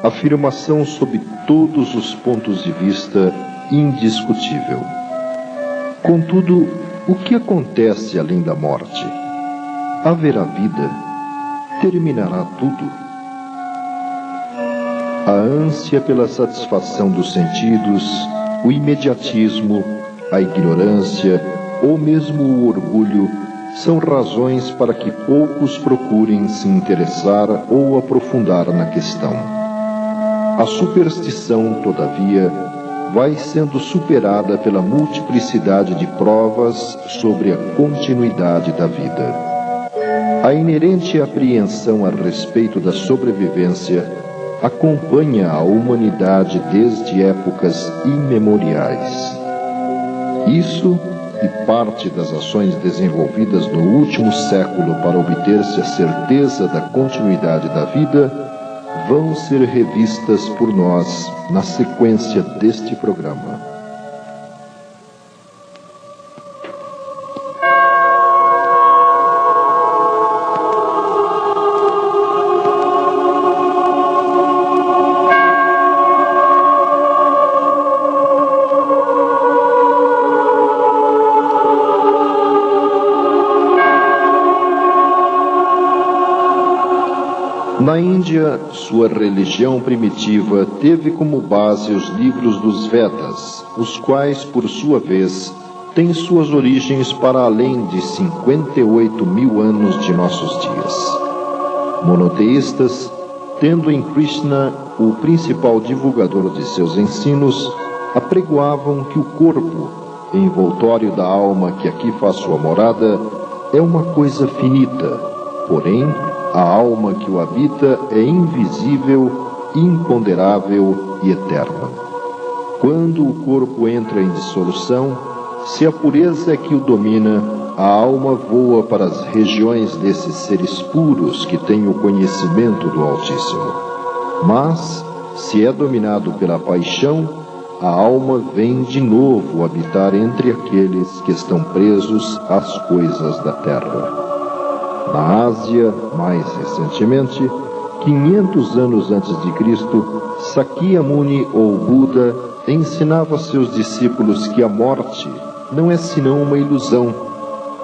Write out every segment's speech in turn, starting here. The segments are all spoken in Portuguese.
Afirmação sob todos os pontos de vista indiscutível. Contudo, o que acontece além da morte? Haverá vida? Terminará tudo? A ânsia pela satisfação dos sentidos, o imediatismo, a ignorância ou mesmo o orgulho são razões para que poucos procurem se interessar ou aprofundar na questão. A superstição, todavia, vai sendo superada pela multiplicidade de provas sobre a continuidade da vida. A inerente apreensão a respeito da sobrevivência acompanha a humanidade desde épocas imemoriais. Isso e parte das ações desenvolvidas no último século para obter-se a certeza da continuidade da vida vão ser revistas por nós na sequência deste programa. Na Índia, sua religião primitiva teve como base os livros dos Vedas, os quais, por sua vez, têm suas origens para além de 58 mil anos de nossos dias. Monoteístas, tendo em Krishna o principal divulgador de seus ensinos, apregoavam que o corpo, envoltório da alma que aqui faz sua morada, é uma coisa finita, porém, a alma que o habita é invisível, imponderável e eterna. Quando o corpo entra em dissolução, se a pureza é que o domina, a alma voa para as regiões desses seres puros que têm o conhecimento do Altíssimo. Mas, se é dominado pela paixão, a alma vem de novo habitar entre aqueles que estão presos às coisas da terra. Na Ásia, mais recentemente, 500 anos antes de Cristo, Sakyamuni ou Buda ensinava a seus discípulos que a morte não é senão uma ilusão,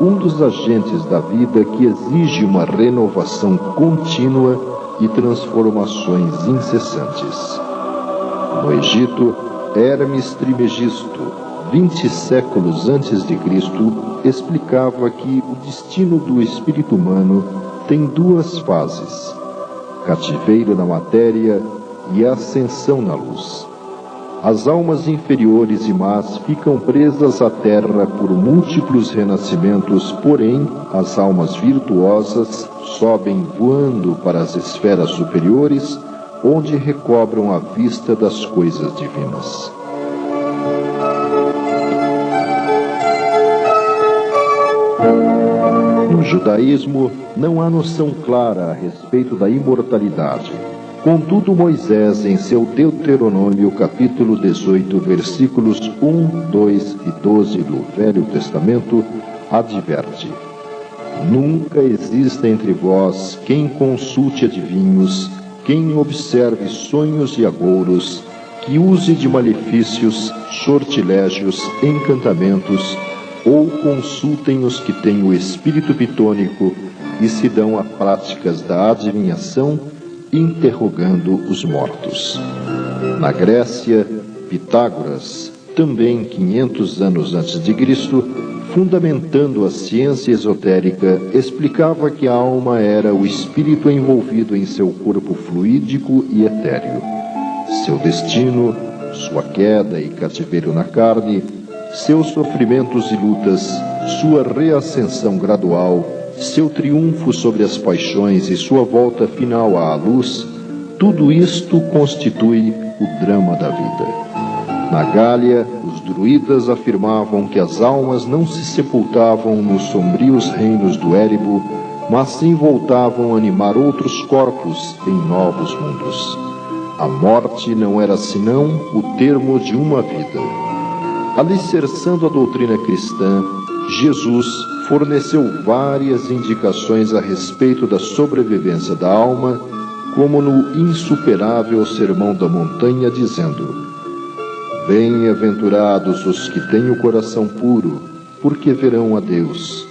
um dos agentes da vida que exige uma renovação contínua e transformações incessantes. No Egito, Hermes Trismegisto, 20 séculos antes de Cristo, explicava que o destino do espírito humano tem duas fases: cativeiro na matéria e ascensão na luz. As almas inferiores e más ficam presas à terra por múltiplos renascimentos, porém, as almas virtuosas sobem voando para as esferas superiores, onde recobram a vista das coisas divinas. No judaísmo, não há noção clara a respeito da imortalidade. Contudo, Moisés, em seu Deuteronômio, capítulo 18, versículos 1, 2 e 12 do Velho Testamento, adverte: Nunca exista entre vós quem consulte adivinhos, quem observe sonhos e agouros, que use de malefícios, sortilégios, encantamentos, ou consultem os que têm o espírito pitônico e se dão a práticas da adivinhação, interrogando os mortos. Na Grécia, Pitágoras, também 500 anos antes de Cristo, fundamentando a ciência esotérica, explicava que a alma era o espírito envolvido em seu corpo fluídico e etéreo. Seu destino, sua queda e cativeiro na carne, seus sofrimentos e lutas, sua reascensão gradual, seu triunfo sobre as paixões e sua volta final à luz, tudo isto constitui o drama da vida. Na Gália, os druidas afirmavam que as almas não se sepultavam nos sombrios reinos do Érebo, mas sim voltavam a animar outros corpos em novos mundos. A morte não era senão o termo de uma vida. Alicerçando a doutrina cristã, Jesus forneceu várias indicações a respeito da sobrevivência da alma, como no insuperável Sermão da Montanha, dizendo: Bem-aventurados os que têm o coração puro, porque verão a Deus.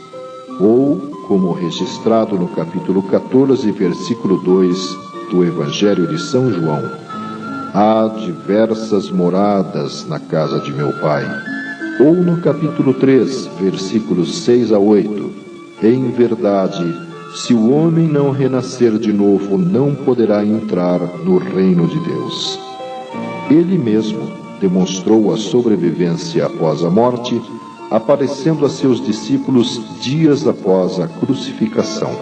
Ou, como registrado no capítulo 14, versículo 2 do Evangelho de São João: Há diversas moradas na casa de meu Pai. Ou no capítulo 3, versículos 6 a 8: Em verdade, se o homem não renascer de novo, não poderá entrar no reino de Deus. Ele mesmo demonstrou a sobrevivência após a morte, aparecendo a seus discípulos dias após a crucificação.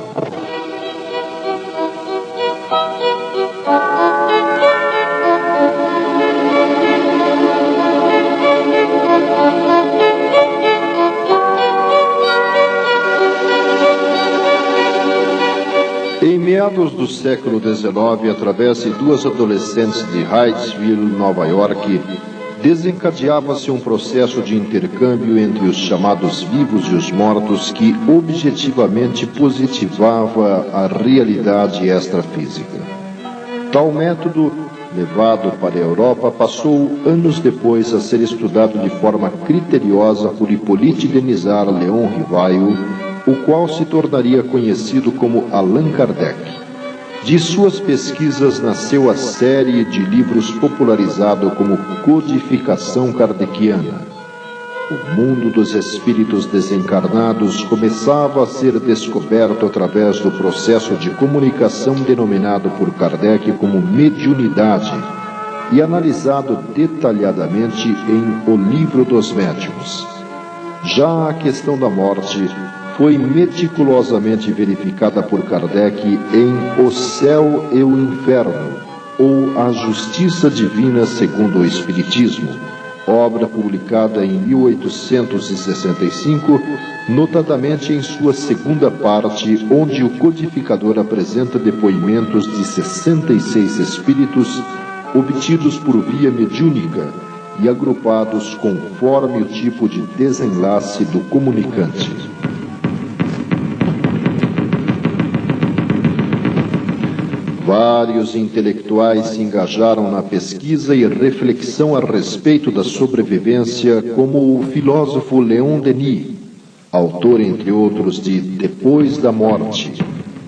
Em meados do século XIX, através de duas adolescentes de Hydesville, Nova York, desencadeava-se um processo de intercâmbio entre os chamados vivos e os mortos que objetivamente positivava a realidade extrafísica. Tal método, levado para a Europa, passou anos depois a ser estudado de forma criteriosa por Hippolyte Denisard Leon Rivail, o qual se tornaria conhecido como Allan Kardec. De suas pesquisas nasceu a série de livros popularizado como Codificação Kardeciana. O mundo dos espíritos desencarnados começava a ser descoberto através do processo de comunicação denominado por Kardec como mediunidade e analisado detalhadamente em O Livro dos Médiuns. Já a questão da morte foi meticulosamente verificada por Kardec em O Céu e o Inferno, ou A Justiça Divina segundo o Espiritismo, obra publicada em 1865, notadamente em sua segunda parte, onde o codificador apresenta depoimentos de 66 espíritos obtidos por via mediúnica e agrupados conforme o tipo de desenlace do comunicante. Vários intelectuais se engajaram na pesquisa e reflexão a respeito da sobrevivência, como o filósofo Leon Denis, autor, entre outros, de Depois da Morte,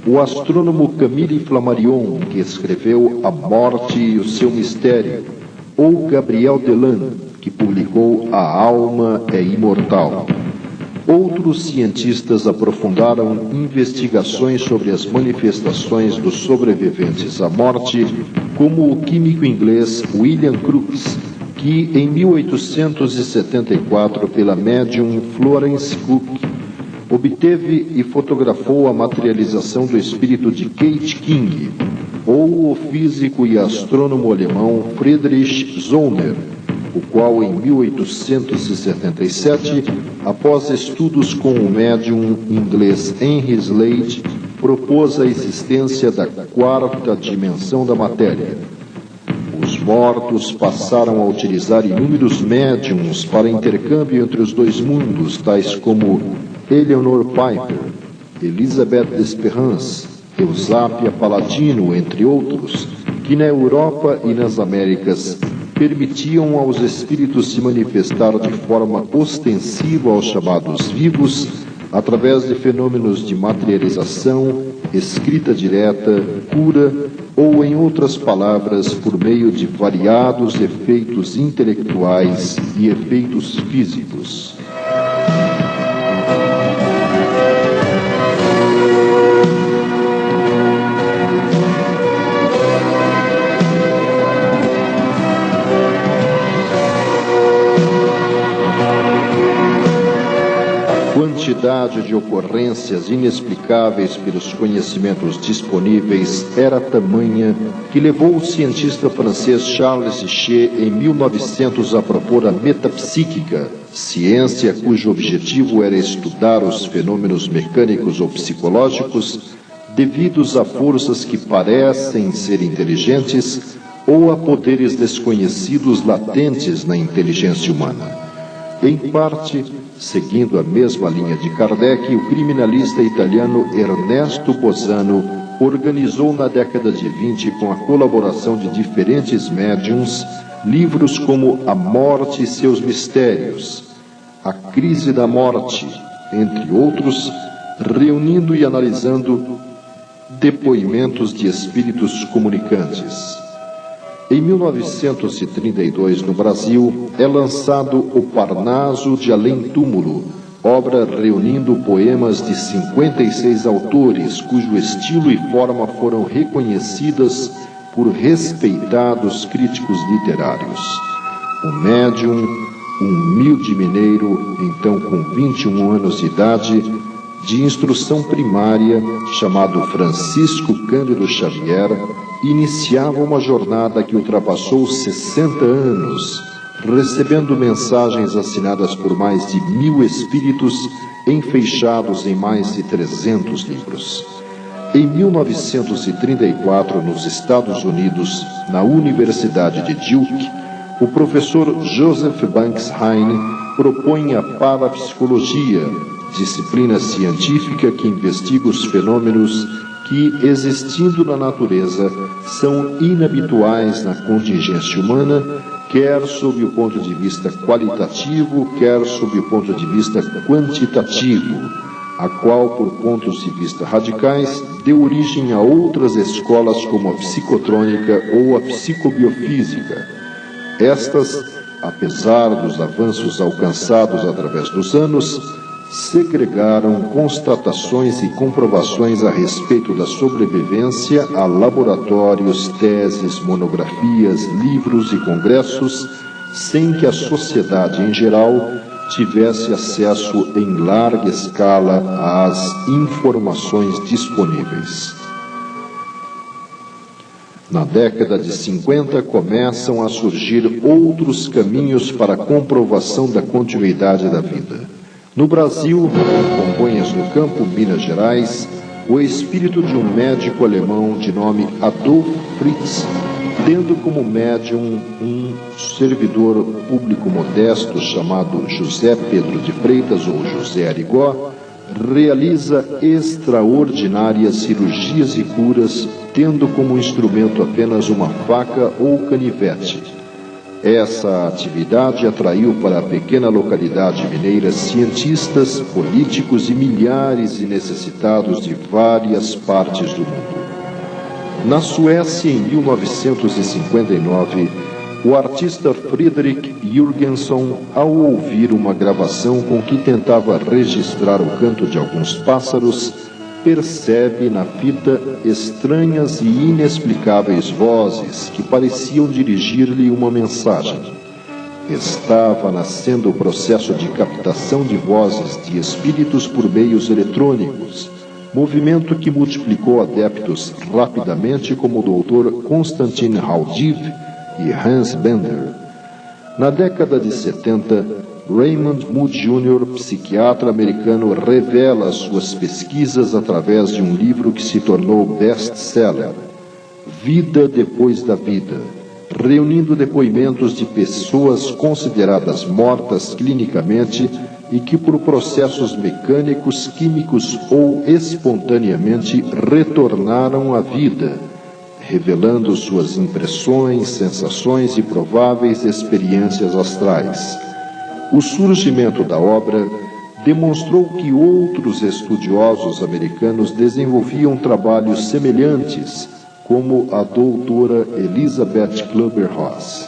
o astrônomo Camille Flammarion, que escreveu A Morte e o Seu Mistério, ou Gabriel Delan, que publicou A Alma é Imortal. Outros cientistas aprofundaram investigações sobre as manifestações dos sobreviventes à morte, como o químico inglês William Crookes, que em 1874, pela médium Florence Cook, obteve e fotografou a materialização do espírito de Kate King, ou o físico e astrônomo alemão Friedrich Zollner, o qual em 1877, após estudos com o médium inglês Henry Slade, propôs a existência da quarta dimensão da matéria. Os mortos passaram a utilizar inúmeros médiums para intercâmbio entre os dois mundos, tais como Eleanor Piper, Elizabeth Desperance, Eusápia Paladino, entre outros, que na Europa e nas Américas permitiam aos espíritos se manifestar de forma ostensiva aos chamados vivos, através de fenômenos de materialização, escrita direta, cura, ou, em outras palavras, por meio de variados efeitos intelectuais e efeitos físicos. Quantidade de ocorrências inexplicáveis pelos conhecimentos disponíveis era tamanha que levou o cientista francês Charles Richer em 1900 a propor a metapsíquica, ciência cujo objetivo era estudar os fenômenos mecânicos ou psicológicos devidos a forças que parecem ser inteligentes ou a poderes desconhecidos latentes na inteligência humana. Em parte, seguindo a mesma linha de Kardec, o criminalista italiano Ernesto Bosano organizou na década de 20, com a colaboração de diferentes médiuns, livros como A Morte e Seus Mistérios, A Crise da Morte, entre outros, reunindo e analisando depoimentos de espíritos comunicantes. Em 1932, no Brasil, é lançado O Parnaso de Além Túmulo, obra reunindo poemas de 56 autores, cujo estilo e forma foram reconhecidas por respeitados críticos literários. O médium, um humilde mineiro, então com 21 anos de idade, de instrução primária, chamado Francisco Cândido Xavier, iniciava uma jornada que ultrapassou 60 anos, recebendo mensagens assinadas por mais de 1000 espíritos, enfeixados em mais de 300 livros. Em 1934, nos Estados Unidos, na Universidade de Duke, o professor Joseph Banks Heine propõe a parapsicologia, disciplina científica que investiga os fenômenos que, existindo na natureza, são inabituais na contingência humana, quer sob o ponto de vista qualitativo, quer sob o ponto de vista quantitativo, a qual, por pontos de vista radicais, deu origem a outras escolas como a psicotrônica ou a psicobiofísica. Estas, apesar dos avanços alcançados através dos anos, segregaram constatações e comprovações a respeito da sobrevivência a laboratórios, teses, monografias, livros e congressos, sem que a sociedade em geral tivesse acesso em larga escala às informações disponíveis. Na década de 50, começam a surgir outros caminhos para a comprovação da continuidade da vida. No Brasil, em Congonhas do Campo, Minas Gerais, o espírito de um médico alemão de nome Adolf Fritz, tendo como médium um servidor público modesto chamado José Pedro de Freitas ou José Arigó, realiza extraordinárias cirurgias e curas, tendo como instrumento apenas uma faca ou canivete. Essa atividade atraiu para a pequena localidade mineira cientistas, políticos e milhares de necessitados de várias partes do mundo. Na Suécia, em 1959, o artista Fredrik Jürgenson, ao ouvir uma gravação com que tentava registrar o canto de alguns pássaros, percebe na fita estranhas e inexplicáveis vozes que pareciam dirigir-lhe uma mensagem. Estava nascendo o processo de captação de vozes de espíritos por meios eletrônicos, movimento que multiplicou adeptos rapidamente, como o Dr. Konstantin Haudiv e Hans Bender. Na década de 70, Raymond Moody Jr., psiquiatra americano, revela suas pesquisas através de um livro que se tornou best-seller, Vida Depois da Vida, reunindo depoimentos de pessoas consideradas mortas clinicamente e que, por processos mecânicos, químicos ou espontaneamente, retornaram à vida, revelando suas impressões, sensações e prováveis experiências astrais. O surgimento da obra demonstrou que outros estudiosos americanos desenvolviam trabalhos semelhantes, como a doutora Elizabeth Kübler-Ross.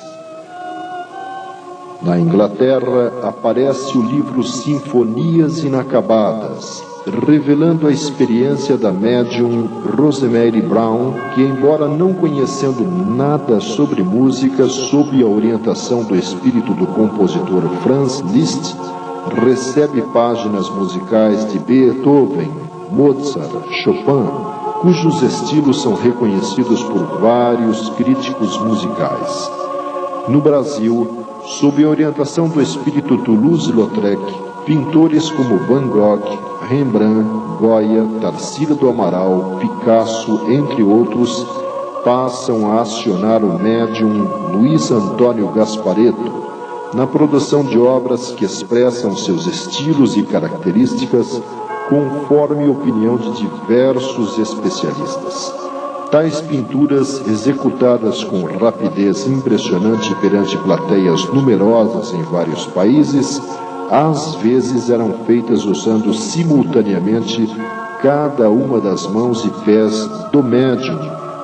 Na Inglaterra, aparece o livro Sinfonias Inacabadas, revelando a experiência da médium Rosemary Brown, que, embora não conhecendo nada sobre música, sob a orientação do espírito do compositor Franz Liszt, recebe páginas musicais de Beethoven, Mozart, Chopin, cujos estilos são reconhecidos por vários críticos musicais. No Brasil, sob a orientação do espírito Toulouse-Lautrec, pintores como Van Gogh, Rembrandt, Goya, Tarsila do Amaral, Picasso, entre outros, passam a acionar o médium Luiz Antônio Gasparetto na produção de obras que expressam seus estilos e características, conforme a opinião de diversos especialistas. Tais pinturas, executadas com rapidez impressionante perante plateias numerosas em vários países, às vezes eram feitas usando simultaneamente cada uma das mãos e pés do médium,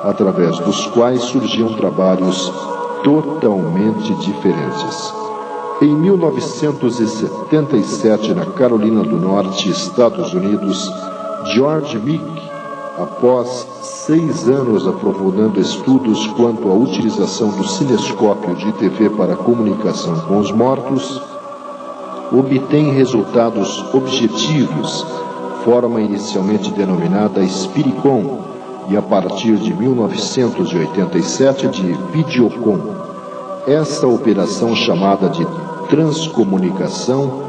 através dos quais surgiam trabalhos totalmente diferentes. Em 1977, na Carolina do Norte, Estados Unidos, George Meek, após 6 anos aprofundando estudos quanto à utilização do cinescópio de TV para comunicação com os mortos, obtém resultados objetivos, forma inicialmente denominada Spiricom, e a partir de 1987 de Videocom. Essa operação, chamada de transcomunicação,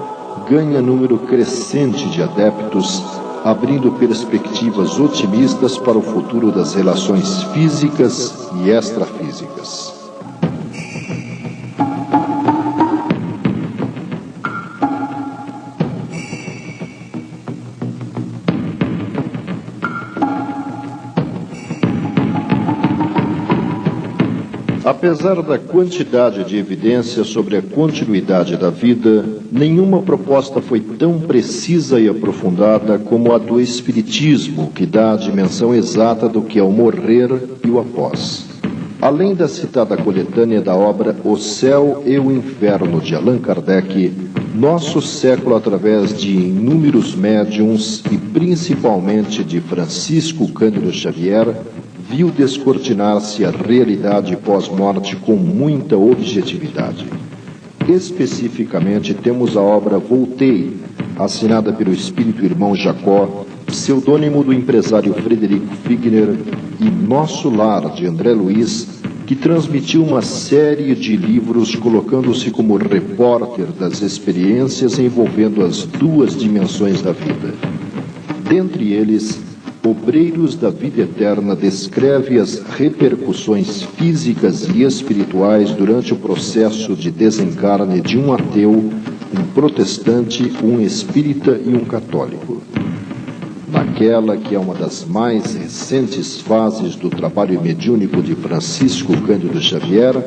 ganha número crescente de adeptos, abrindo perspectivas otimistas para o futuro das relações físicas e extrafísicas. Apesar da quantidade de evidências sobre a continuidade da vida, nenhuma proposta foi tão precisa e aprofundada como a do Espiritismo, que dá a dimensão exata do que é o morrer e o após. Além da citada coletânea da obra O Céu e o Inferno, de Allan Kardec, nosso século, através de inúmeros médiuns e principalmente de Francisco Cândido Xavier, viu descortinar-se a realidade pós-morte com muita objetividade. Especificamente, temos a obra Voltei, assinada pelo espírito irmão Jacó, pseudônimo do empresário Frederico Figner, e Nosso Lar, de André Luiz, que transmitiu uma série de livros colocando-se como repórter das experiências envolvendo as duas dimensões da vida. Dentre eles, Obreiros da Vida Eterna descreve as repercussões físicas e espirituais durante o processo de desencarne de um ateu, um protestante, um espírita e um católico. Naquela que é uma das mais recentes fases do trabalho mediúnico de Francisco Cândido Xavier,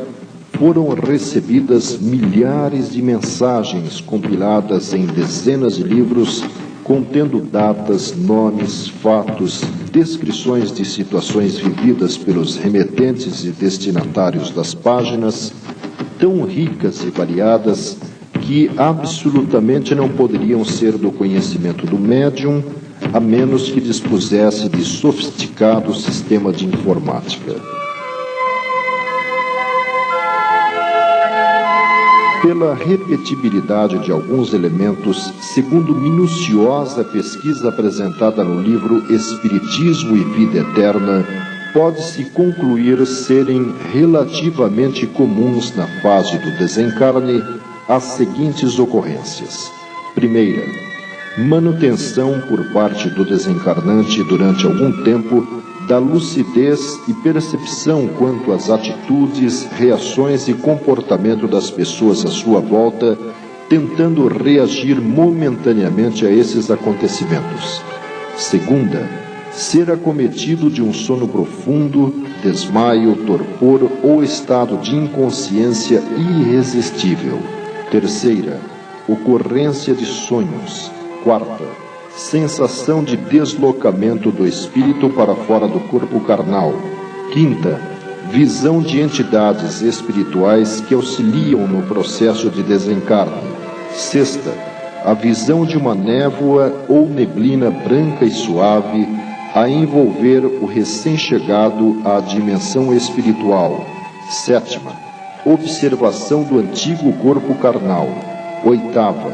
foram recebidas milhares de mensagens compiladas em dezenas de livros, contendo datas, nomes, fatos, descrições de situações vividas pelos remetentes e destinatários das páginas, tão ricas e variadas que absolutamente não poderiam ser do conhecimento do médium, a menos que dispusesse de sofisticado sistema de informática. Pela repetibilidade de alguns elementos, segundo minuciosa pesquisa apresentada no livro Espiritismo e Vida Eterna, pode-se concluir serem relativamente comuns na fase do desencarne as seguintes ocorrências. Primeira, manutenção por parte do desencarnante durante algum tempo da lucidez e percepção quanto às atitudes, reações e comportamento das pessoas à sua volta, tentando reagir momentaneamente a esses acontecimentos. Segunda, ser acometido de um sono profundo, desmaio, torpor ou estado de inconsciência irresistível. Terceira, ocorrência de sonhos. Quarta, sensação de deslocamento do espírito para fora do corpo carnal. Quinta, visão de entidades espirituais que auxiliam no processo de desencarne. Sexta, a visão de uma névoa ou neblina branca e suave a envolver o recém-chegado à dimensão espiritual. Sétima, observação do antigo corpo carnal. Oitava,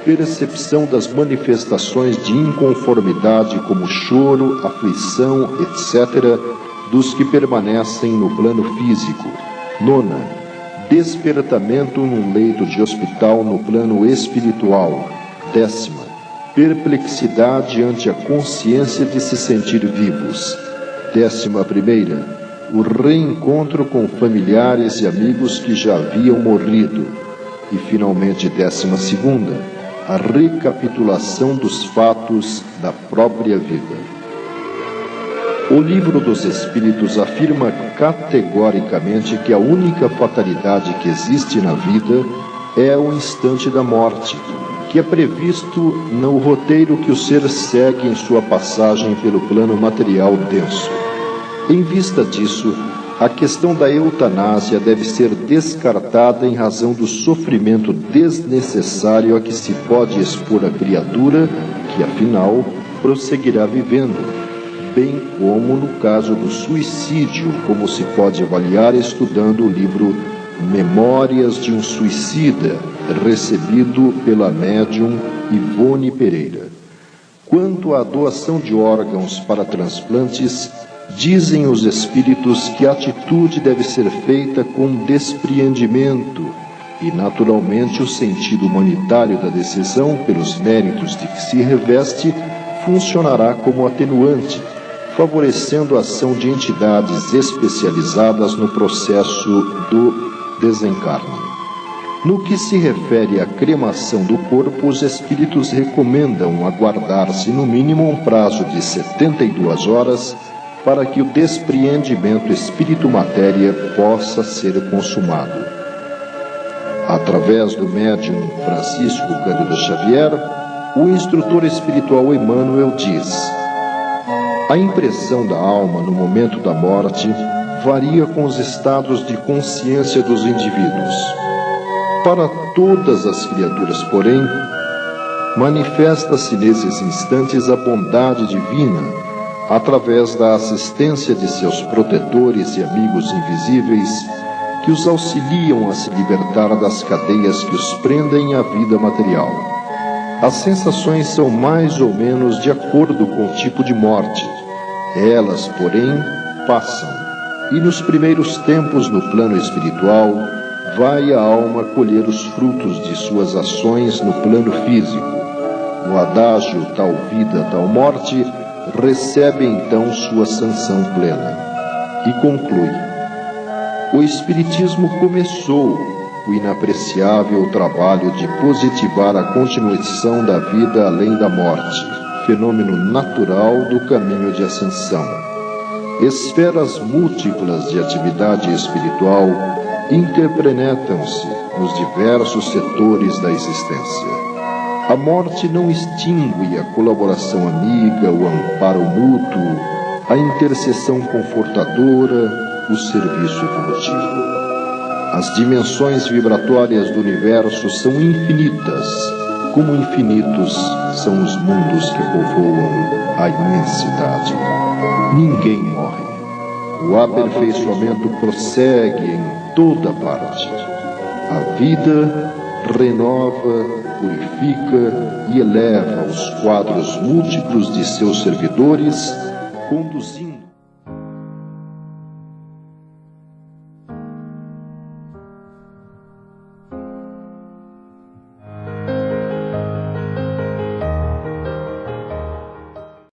percepção das manifestações de inconformidade como choro, aflição, etc., dos que permanecem no plano físico. Nona, despertamento num leito de hospital no plano espiritual. Décima, perplexidade ante a consciência de se sentir vivos. 11ª, o reencontro com familiares e amigos que já haviam morrido. E finalmente 12ª, a recapitulação dos fatos da própria vida. O Livro dos Espíritos afirma categoricamente que a única fatalidade que existe na vida é o instante da morte, que é previsto no roteiro que o ser segue em sua passagem pelo plano material denso. Em vista disso, a questão da eutanásia deve ser descartada em razão do sofrimento desnecessário a que se pode expor a criatura, que afinal prosseguirá vivendo, bem como no caso do suicídio, como se pode avaliar estudando o livro Memórias de um Suicida, recebido pela médium Ivone Pereira. Quanto à doação de órgãos para transplantes, dizem os espíritos que a atitude deve ser feita com despreendimento e, naturalmente, o sentido humanitário da decisão, pelos méritos de que se reveste, funcionará como atenuante, favorecendo a ação de entidades especializadas no processo do desencarne. No que se refere à cremação do corpo, os espíritos recomendam aguardar-se no mínimo um prazo de 72 horas para que o despreendimento espírito-matéria possa ser consumado. Através do médium Francisco Cândido Xavier, o instrutor espiritual Emmanuel diz: a impressão da alma no momento da morte varia com os estados de consciência dos indivíduos. Para todas as criaturas, porém, manifesta-se nesses instantes a bondade divina, através da assistência de seus protetores e amigos invisíveis, que os auxiliam a se libertar das cadeias que os prendem à vida material. As sensações são mais ou menos de acordo com o tipo de morte. Elas, porém, passam. E nos primeiros tempos no plano espiritual, vai a alma colher os frutos de suas ações no plano físico. O adágio tal vida, tal morte, recebe então sua sanção plena. E conclui: o Espiritismo começou o inapreciável trabalho de positivar a continuação da vida além da morte, fenômeno natural do caminho de ascensão. Esferas múltiplas de atividade espiritual interpenetram-se nos diversos setores da existência. A morte não extingue a colaboração amiga, o amparo mútuo, a intercessão confortadora, o serviço evolutivo. As dimensões vibratórias do universo são infinitas, como infinitos são os mundos que povoam a imensidade. Ninguém morre. O aperfeiçoamento prossegue em toda parte. A vida renova, purifica e eleva os quadros múltiplos de seus servidores, conduzindo